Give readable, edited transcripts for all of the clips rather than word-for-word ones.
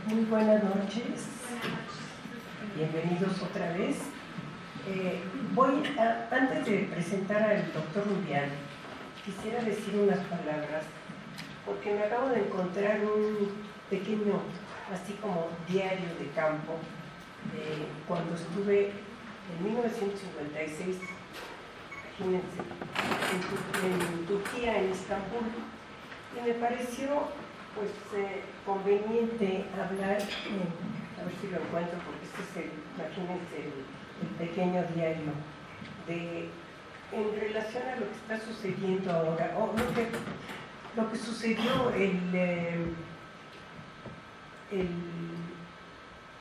Muy buenas noches, bienvenidos otra vez. Antes de presentar al doctor Rubián, quisiera decir unas palabras, porque me acabo de encontrar un pequeño, así como diario de campo, cuando estuve en 1956, imagínense, en Turquía, en Estambul, y me pareció pues conveniente hablar, a ver si lo encuentro, porque este es imagínense, el pequeño diario, en relación a lo que está sucediendo ahora, o lo que sucedió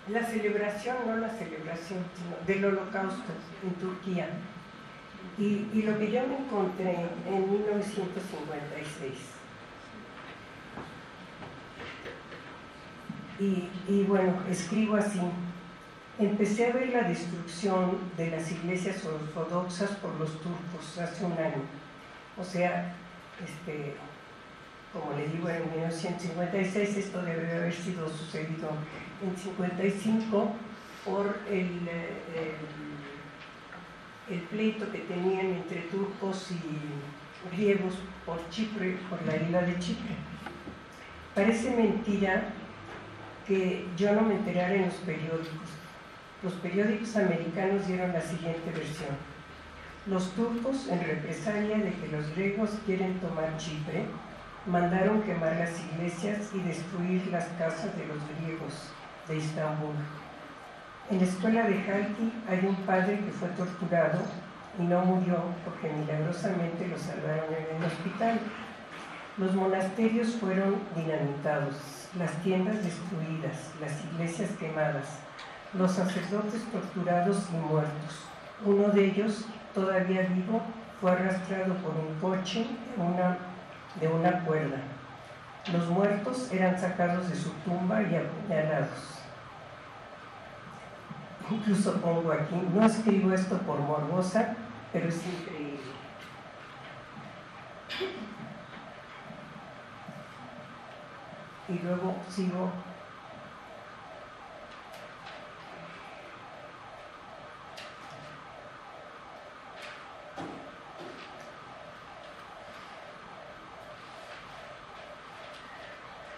la celebración, no la celebración, sino del Holocausto en Turquía, y lo que yo me encontré en 1956. Y bueno, escribo así: empecé a ver la destrucción de las iglesias ortodoxas por los turcos hace un año. O sea, como les digo, en 1956, esto debe haber sido sucedido en 55 por el pleito que tenían entre turcos y griegos por Chipre, por la isla de Chipre. Parece mentira que yo no me enterara en los periódicos. Los periódicos americanos dieron la siguiente versión: los turcos, en represalia de que los griegos quieren tomar Chipre, mandaron quemar las iglesias y destruir las casas de los griegos de Estambul. En la escuela de Halki hay un padre que fue torturado y no murió porque milagrosamente lo salvaron en el hospital. Los monasterios fueron dinamitados, las tiendas destruidas, las iglesias quemadas, los sacerdotes torturados y muertos. Uno de ellos, todavía vivo, fue arrastrado por un coche de una cuerda. Los muertos eran sacados de su tumba y apuñalados. Incluso pongo aquí, no escribo esto por morbosa, pero es increíble. Y luego sigo.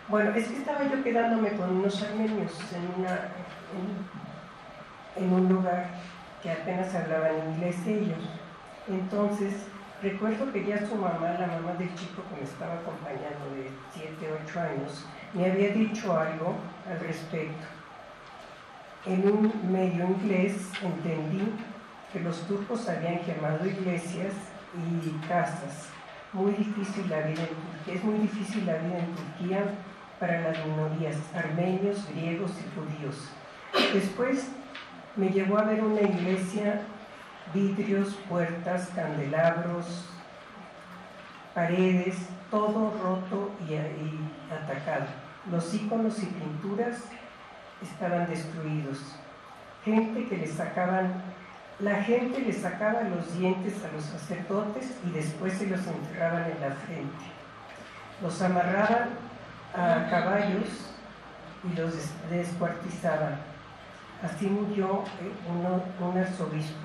Bueno, es que estaba yo quedándome con unos armenios en un lugar que apenas hablaban inglés ellos. Entonces, recuerdo que ya su mamá, la mamá del chico que me estaba acompañando de 7, 8 años, me había dicho algo al respecto. En un medio inglés entendí que los turcos habían quemado iglesias y casas. Muy difícil la vida en Turquía. Es muy difícil la vida en Turquía para las minorías, armenios, griegos y judíos. Después me llevó a ver una iglesia, vidrios, puertas, candelabros, paredes, todo roto y atacado. Los íconos y pinturas estaban destruidos. La gente le sacaba los dientes a los sacerdotes y después se los enterraban en la frente. Los amarraban a caballos y los descuartizaban. Así murió un arzobispo.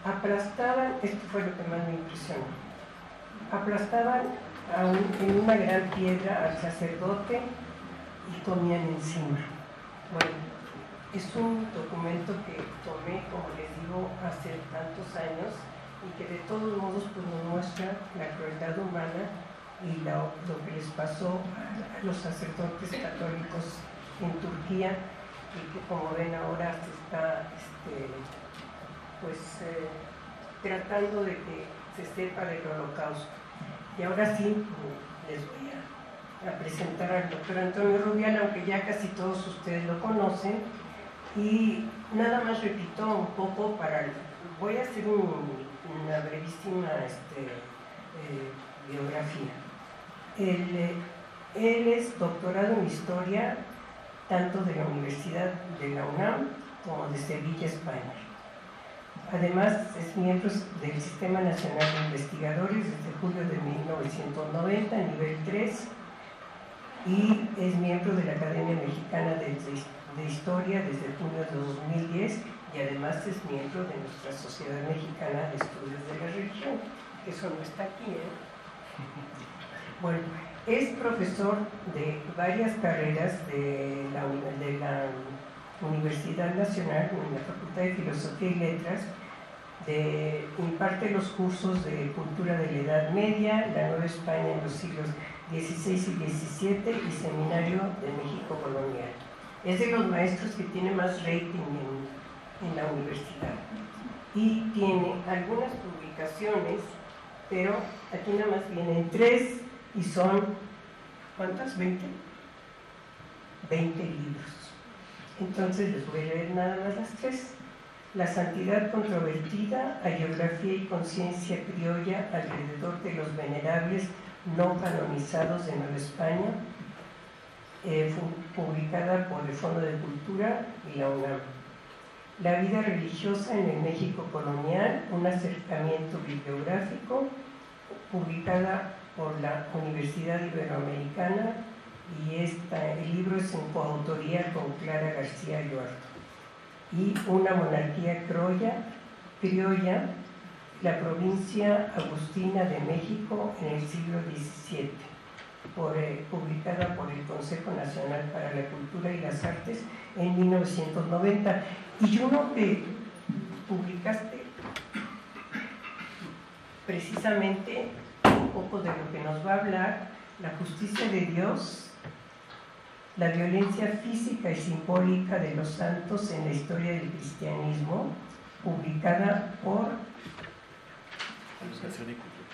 Aplastaban, esto fue lo que más me impresionó, aplastaban en una gran piedra al sacerdote y comían encima. Bueno, es un documento que tomé, como les digo, hace tantos años y que de todos modos pues, nos muestra la crueldad humana y lo que les pasó a los sacerdotes católicos en Turquía, y que como ven ahora se está tratando de que se sepa del Holocausto. Y ahora sí les voy a presentar al doctor Antonio Rubián, aunque ya casi todos ustedes lo conocen, y nada más repito un poco voy a hacer una brevísima biografía. Él es doctorado en Historia tanto de la Universidad de la UNAM como de Sevilla, España. Además, es miembro del Sistema Nacional de Investigadores desde julio de 1990, nivel 3, y es miembro de la Academia Mexicana de Historia desde junio de 2010 y además es miembro de nuestra Sociedad Mexicana de Estudios de la Religión. Eso no está aquí, ¿eh? Bueno, es profesor de varias carreras de la Universidad Nacional, en la Facultad de Filosofía y Letras, imparte los cursos de Cultura de la Edad Media, la Nueva España en los siglos XVI y XVII y Seminario de México Colonial. Es de los maestros que tiene más rating en la universidad y tiene algunas publicaciones, pero aquí nada más vienen 3 y son, ¿cuántas? ¿20? 20 libros. Entonces les voy a leer nada más las 3. La santidad controvertida, hagiografía y conciencia criolla alrededor de los venerables no canonizados de Nueva España, publicada por el Fondo de Cultura y la UNAM. La vida religiosa en el México colonial, un acercamiento bibliográfico, publicada por la Universidad Iberoamericana, y el libro es en coautoría con Clara García Llorto. Y Una monarquía criolla, la provincia agustina de México en el siglo XVII, publicada por el Consejo Nacional para la Cultura y las Artes en 1990. Y uno que publicaste precisamente un poco de lo que nos va a hablar, La justicia de Dios, la violencia física y simbólica de los santos en la historia del cristianismo, publicada por Educación y Cultura.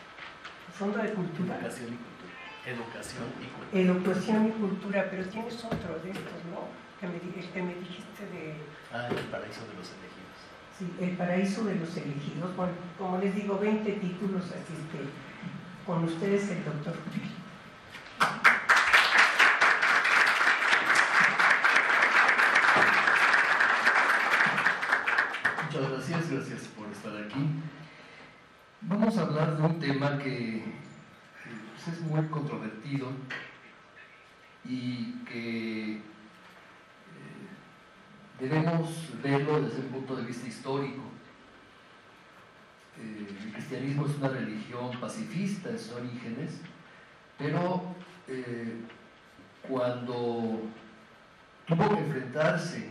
Fondo de Cultura. Educación y Cultura. Educación y Cultura. Educación y Cultura, pero tienes otro de estos, ¿no? El que me dijiste de... El Paraíso de los Elegidos. Sí, El Paraíso de los Elegidos. Bueno, como les digo, 20 títulos, así es que con ustedes el doctor. Muchas gracias por estar aquí. Vamos a hablar de un tema que es muy controvertido y que debemos verlo desde un punto de vista histórico. El cristianismo es una religión pacifista en sus orígenes, pero cuando tuvo que enfrentarse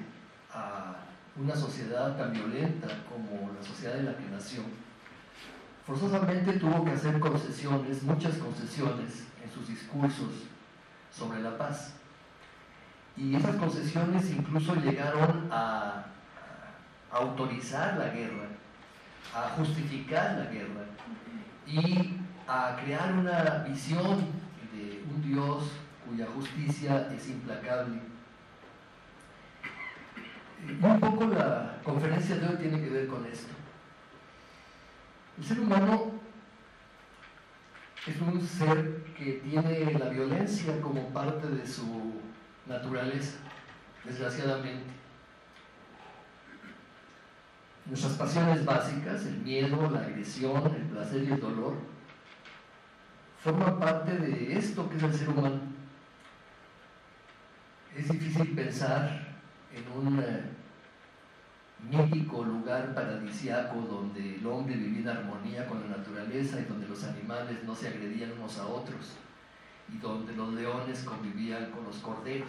a una sociedad tan violenta como la sociedad en la que nació, forzosamente tuvo que hacer concesiones, muchas concesiones en sus discursos sobre la paz. Y esas concesiones incluso llegaron a autorizar la guerra, a justificar la guerra y a crear una visión de un Dios cuya justicia es implacable. Y un poco la conferencia de hoy tiene que ver con esto. El ser humano es un ser que tiene la violencia como parte de su naturaleza, desgraciadamente. Nuestras pasiones básicas, el miedo, la agresión, el placer y el dolor, forman parte de esto que es el ser humano. Es difícil pensar en un mítico lugar paradisiaco donde el hombre vivía en armonía con la naturaleza y donde los animales no se agredían unos a otros y donde los leones convivían con los corderos.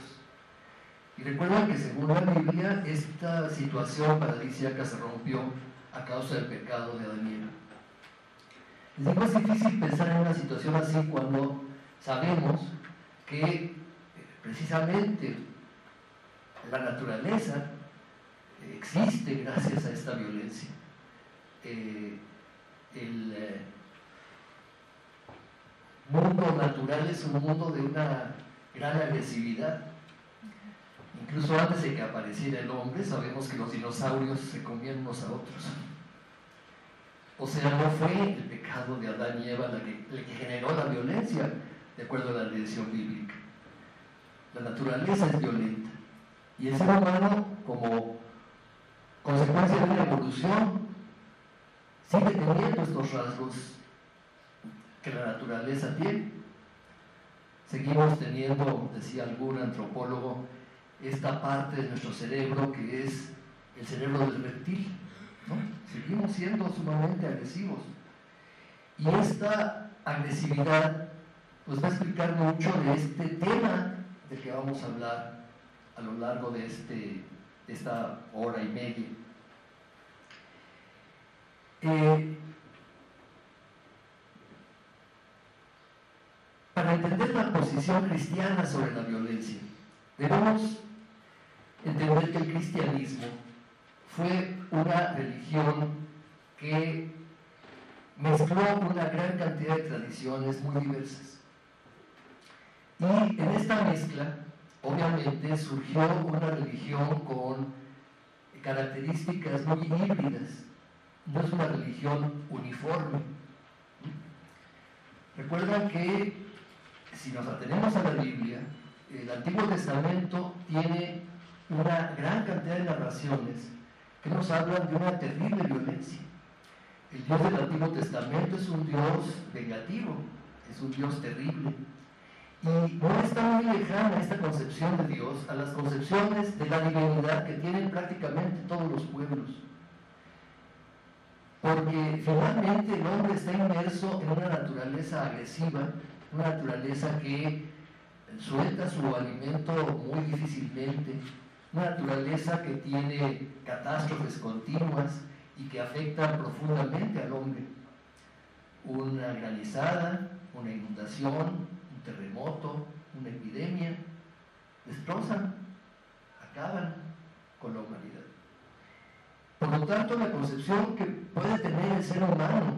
Y recuerden que según la Biblia, esta situación paradisíaca se rompió a causa del pecado de Adán y Eva. Les digo, es difícil pensar en una situación así cuando sabemos que precisamente la naturaleza existe gracias a esta violencia. El mundo natural es un mundo de una gran agresividad. Incluso antes de que apareciera el hombre, sabemos que los dinosaurios se comían unos a otros. O sea, no fue el pecado de Adán y Eva el que generó la violencia, de acuerdo a la tradición bíblica. La naturaleza es violenta. Y el ser humano, como consecuencia de la evolución, sigue teniendo estos rasgos que la naturaleza tiene. Seguimos teniendo, decía algún antropólogo, esta parte de nuestro cerebro que es el cerebro del reptil, ¿no? Seguimos siendo sumamente agresivos. Y esta agresividad pues va a explicar mucho de este tema del que vamos a hablar a lo largo de esta hora y media. Para entender la posición cristiana sobre la violencia, debemos entender que el cristianismo fue una religión que mezcló una gran cantidad de tradiciones muy diversas. Y en esta mezcla, obviamente, surgió una religión con características muy híbridas. No es una religión uniforme. Recuerdan que si nos atenemos a la Biblia, el Antiguo Testamento tiene una gran cantidad de narraciones que nos hablan de una terrible violencia. El Dios del Antiguo Testamento es un Dios vengativo, es un Dios terrible. Y no está muy lejana esta concepción de Dios a las concepciones de la divinidad que tienen prácticamente todos los pueblos. Porque finalmente el hombre está inmerso en una naturaleza agresiva, una naturaleza que suelta su alimento muy difícilmente, una naturaleza que tiene catástrofes continuas y que afectan profundamente al hombre. Una granizada, una inundación, un terremoto, una epidemia, destrozan, acaban con la humanidad. Por lo tanto, la concepción que puede tener el ser humano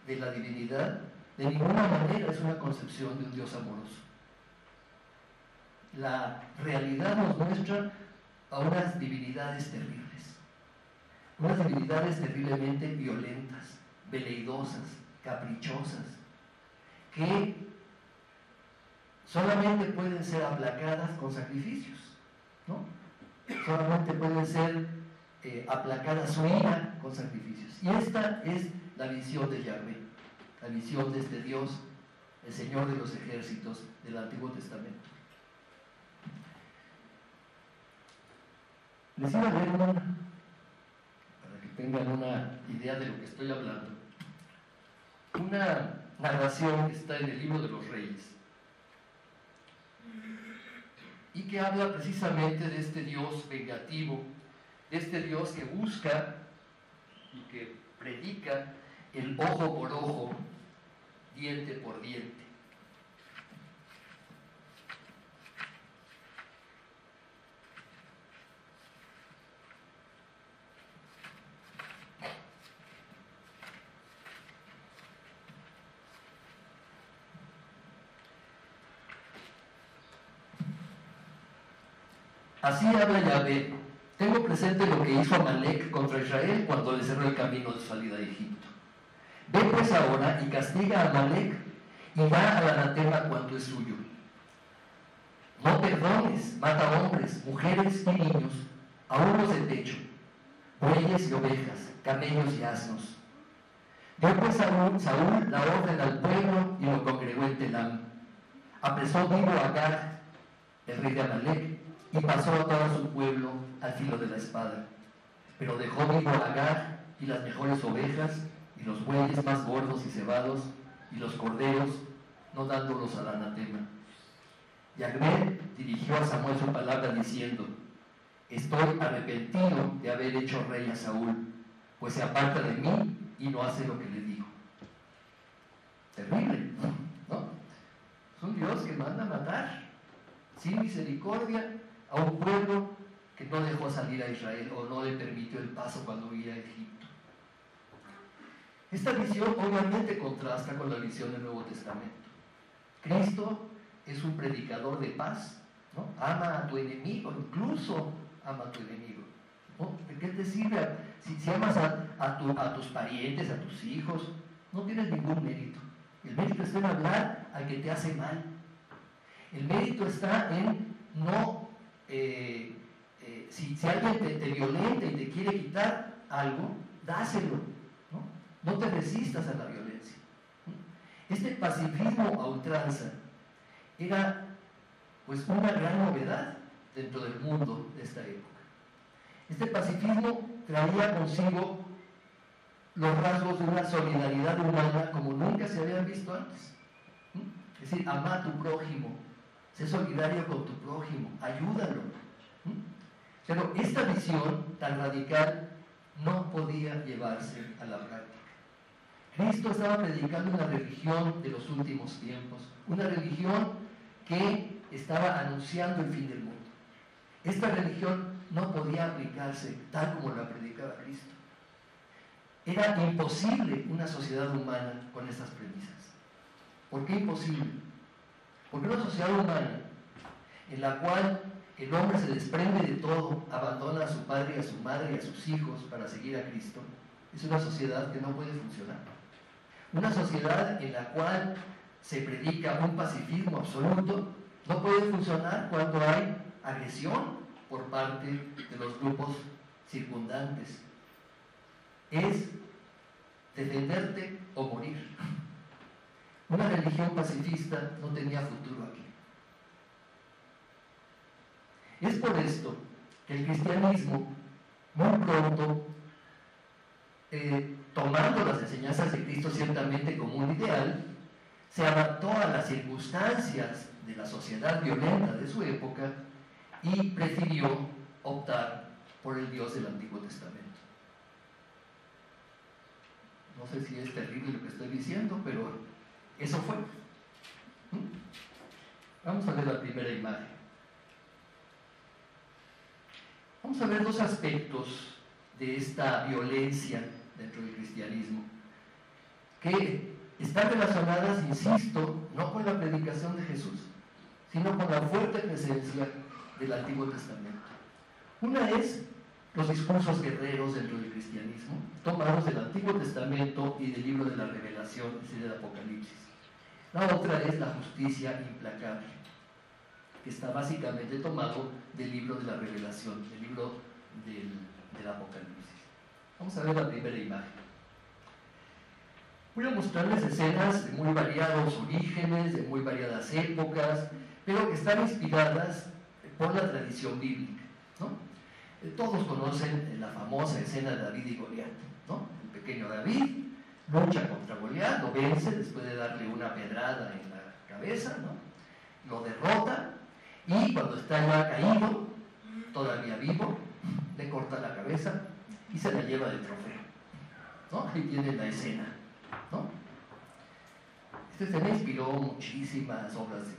de la divinidad de ninguna manera es una concepción de un Dios amoroso. La realidad nos muestra a unas divinidades terribles, unas divinidades terriblemente violentas, veleidosas, caprichosas, que solamente pueden ser aplacadas con sacrificios, ¿no? Solamente pueden ser aplacada su ira con sacrificios. Y esta es la visión de Yahvé, la visión de este Dios, el Señor de los ejércitos del Antiguo Testamento. Les iba a leer para que tengan una idea de lo que estoy hablando. Una narración que está en el Libro de los Reyes y que habla precisamente de este Dios vengativo, de este Dios que busca y que predica el ojo por ojo, diente por diente. Así habla Yahvé: tengo presente lo que hizo Amalek contra Israel cuando le cerró el camino de salida de Egipto. Ve pues ahora y castiga a Amalek y da al anatema cuanto es suyo. No perdones, mata hombres, mujeres y niños, aún los de techo, bueyes y ovejas, camellos y asnos. Dio pues Saúl la orden al pueblo y lo congregó en Telam. Apresó vivo a Agag, el rey de Amalek, y pasó a todo su pueblo al filo de la espada. Pero dejó vivo a Agag y las mejores ovejas, y los bueyes más gordos y cebados, y los corderos, no dándolos al anatema. Yahvé dirigió a Samuel su palabra diciendo: estoy arrepentido de haber hecho rey a Saúl, pues se aparta de mí y no hace lo que le digo. Terrible, ¿no? Es un Dios que manda a matar sin misericordia a un pueblo que no dejó salir a Israel o no le permitió el paso cuando huía a Egipto. Esta visión obviamente contrasta con la visión del Nuevo Testamento. Cristo es un predicador de paz, ¿no? Ama a tu enemigo, incluso ama a tu enemigo, ¿no? ¿De qué te sirve? Si amas a tus parientes, a tus hijos, no tienes ningún mérito. El mérito está en hablar al que te hace mal. El mérito está en no... si alguien te violenta y te quiere quitar algo, dáselo, ¿no? No te resistas a la violencia. Este pacifismo a ultranza era pues una gran novedad dentro del mundo de esta época. Este pacifismo traía consigo los rasgos de una solidaridad humana como nunca se habían visto antes. Es decir, ama a tu prójimo, sé solidario con tu prójimo, ayúdalo. Pero esta visión tan radical no podía llevarse a la práctica. Cristo estaba predicando una religión de los últimos tiempos, una religión que estaba anunciando el fin del mundo. Esta religión no podía aplicarse tal como la predicaba Cristo. Era imposible una sociedad humana con estas premisas. ¿Por qué imposible? Porque una sociedad humana en la cual el hombre se desprende de todo, abandona a su padre y a su madre y a sus hijos para seguir a Cristo, es una sociedad que no puede funcionar. Una sociedad en la cual se predica un pacifismo absoluto no puede funcionar cuando hay agresión por parte de los grupos circundantes. Es defenderte o morir. Una religión pacifista no tenía futuro aquí. Es por esto que el cristianismo, muy pronto, tomando las enseñanzas de Cristo ciertamente como un ideal, se adaptó a las circunstancias de la sociedad violenta de su época y prefirió optar por el Dios del Antiguo Testamento. No sé si es terrible lo que estoy diciendo, pero eso fue. Vamos a ver la primera imagen. Vamos a ver dos aspectos de esta violencia dentro del cristianismo, que están relacionadas, insisto, no con la predicación de Jesús, sino con la fuerte presencia del Antiguo Testamento. Una es los discursos guerreros dentro del cristianismo, tomados del Antiguo Testamento y del libro de la Revelación, es decir, del Apocalipsis. La otra es la justicia implacable, que está básicamente tomado del libro de la Revelación, del libro del Apocalipsis. Vamos a ver la primera imagen. Voy a mostrarles escenas de muy variados orígenes, de muy variadas épocas, pero que están inspiradas por la tradición bíblica, ¿no? Todos conocen la famosa escena de David y Goliat, ¿no? El pequeño David lucha contra Goliat, lo vence después de darle una pedrada en la cabeza, ¿no? Lo derrota y cuando está ya caído, todavía vivo, le corta la cabeza y se la lleva de trofeo, ¿no? Ahí tienen la escena, ¿no? Esta escena inspiró muchísimas obras de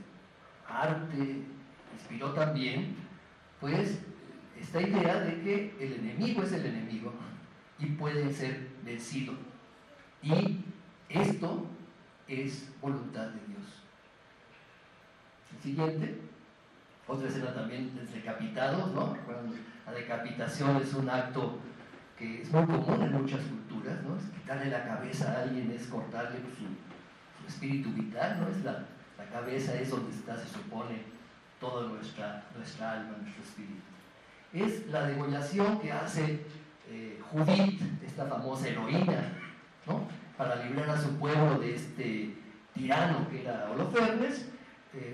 arte, inspiró también, pues, esta idea de que el enemigo es el enemigo y puede ser vencido. Y esto es voluntad de Dios. El siguiente, otra escena también de decapitados, ¿no? Bueno, la decapitación es un acto que es muy común en muchas culturas, ¿no? Es quitarle la cabeza a alguien, es cortarle su espíritu vital, ¿no? Es la cabeza es donde está, se supone, toda nuestra alma, nuestro espíritu. Es la degollación que hace Judith, esta famosa heroína, ¿no? Para librar a su pueblo de este tirano que era Holofernes.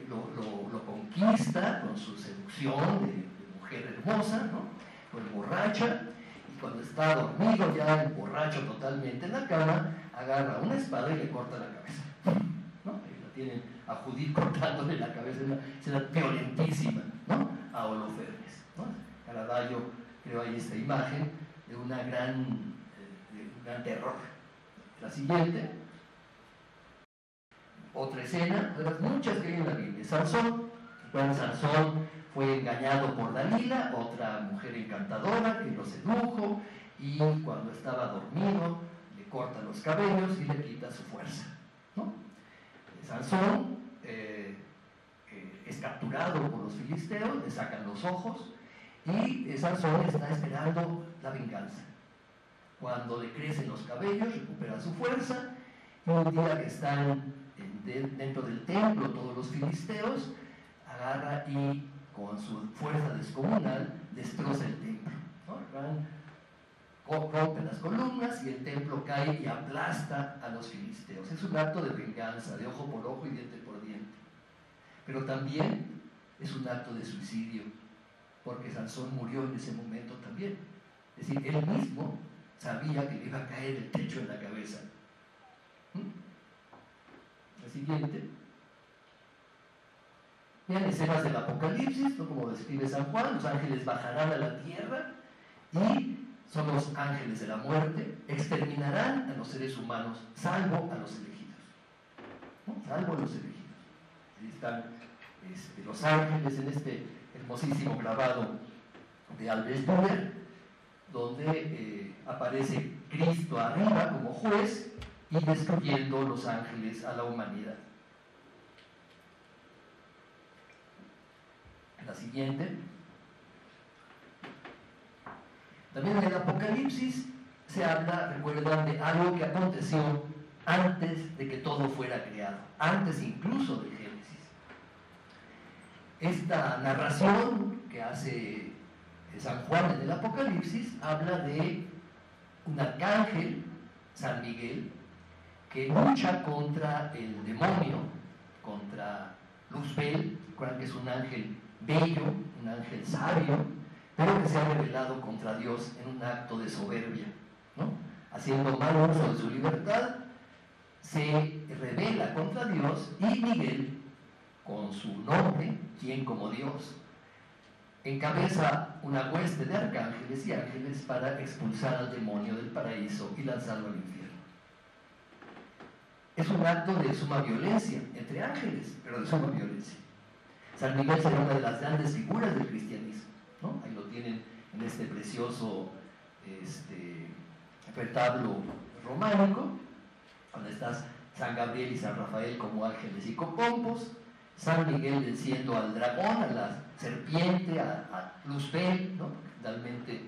Lo conquista con su seducción de mujer hermosa, ¿no? Lo emborracha, y cuando está dormido, ya emborracho totalmente en la cama, agarra una espada y le corta la cabeza, ¿no? Ahí la tienen a Judith cortándole la cabeza, una escena violentísima, ¿no? A Holofernes, ¿no? Caravaggio creó ahí esta imagen de un gran terror. La siguiente, otra escena, de las muchas que hay en la Biblia. Sansón. Bueno, Sansón fue engañado por Dalila, otra mujer encantadora que lo sedujo, y cuando estaba dormido le corta los cabellos y le quita su fuerza, ¿no? Sansón es capturado por los filisteos, le sacan los ojos, y Sansón está esperando la venganza. Cuando le crecen los cabellos, recupera su fuerza, y un día que están dentro del templo todos los filisteos, agarra y con su fuerza descomunal destroza el templo, ¿no? Rompe las columnas y el templo cae y aplasta a los filisteos. Es un acto de venganza, de ojo por ojo y diente por diente. pero también es un acto de suicidio, porque Sansón murió en ese momento también. Es decir, él mismo sabía que le iba a caer el techo en la cabeza. La siguiente. Vean escenas del Apocalipsis, ¿no? Como describe San Juan, los ángeles bajarán a la tierra y son los ángeles de la muerte, exterminarán a los seres humanos, salvo a los elegidos. ¿No? Salvo a los elegidos. Ahí están los ángeles en este hermosísimo grabado de Albert Dürer, donde aparece Cristo arriba como juez y destruyendo los ángeles a la humanidad. La siguiente. También en el Apocalipsis se habla, recuerdan, de algo que aconteció antes de que todo fuera creado, antes incluso del Génesis. Esta narración que hace San Juan en el Apocalipsis habla de un arcángel, San Miguel, que lucha contra el demonio, contra Luzbel, recuerdan que es un ángel bello, un ángel sabio, pero que se ha rebelado contra Dios en un acto de soberbia, ¿no? Haciendo mal uso de su libertad, se rebela contra Dios y Miguel, con su nombre, quien como Dios, encabeza una hueste de arcángeles y ángeles para expulsar al demonio del paraíso y lanzarlo al infierno. Es un acto de suma violencia entre ángeles, pero de suma violencia. San Miguel será una de las grandes figuras del cristianismo, ¿no? Ahí lo tienen en este precioso retablo románico, donde está San Gabriel y San Rafael como ángeles y copompos, San Miguel venciendo al dragón, a la serpiente, a Luzbel, ¿no? Realmente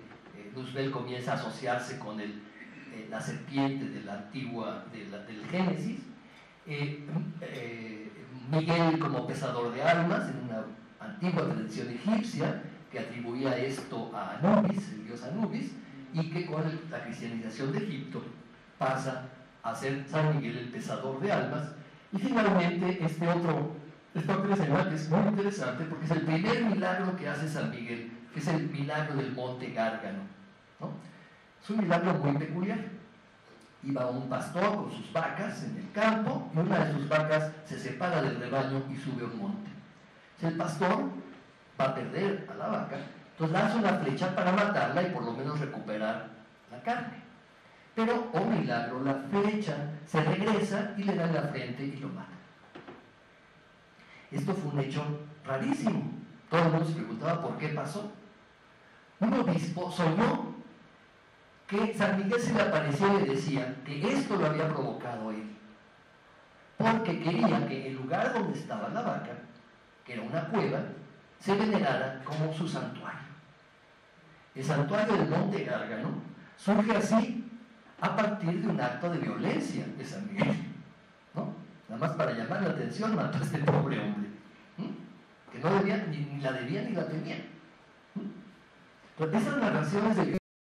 Luzbel comienza a asociarse con la serpiente de la antigua, del Génesis. Miguel como pesador de almas, en una antigua tradición egipcia que atribuía esto a Anubis, el dios Anubis, y que con la cristianización de Egipto pasa a ser San Miguel el pesador de almas. Y finalmente esta otra escena que es muy interesante porque es el primer milagro que hace San Miguel, que es el milagro del monte Gárgano, ¿no? Es un milagro muy peculiar. Iba un pastor con sus vacas en el campo y una de sus vacas se separa del rebaño y sube a un monte. Entonces el pastor va a perder a la vaca, entonces lanza una flecha para matarla y por lo menos recuperar la carne. Pero, oh milagro, la flecha se regresa y le da en la frente y lo mata. Esto fue un hecho rarísimo. Todo el mundo se preguntaba por qué pasó. Un obispo soñó que San Miguel se le apareció y le decía que esto lo había provocado él, porque quería que el lugar donde estaba la vaca, que era una cueva, se venerara como su santuario. El santuario del monte Gárgano surge así a partir de un acto de violencia de San Miguel, ¿no? Nada más para llamar la atención mató a este pobre hombre, que no debía, ni la debía ni la temía. Entonces, esas narraciones de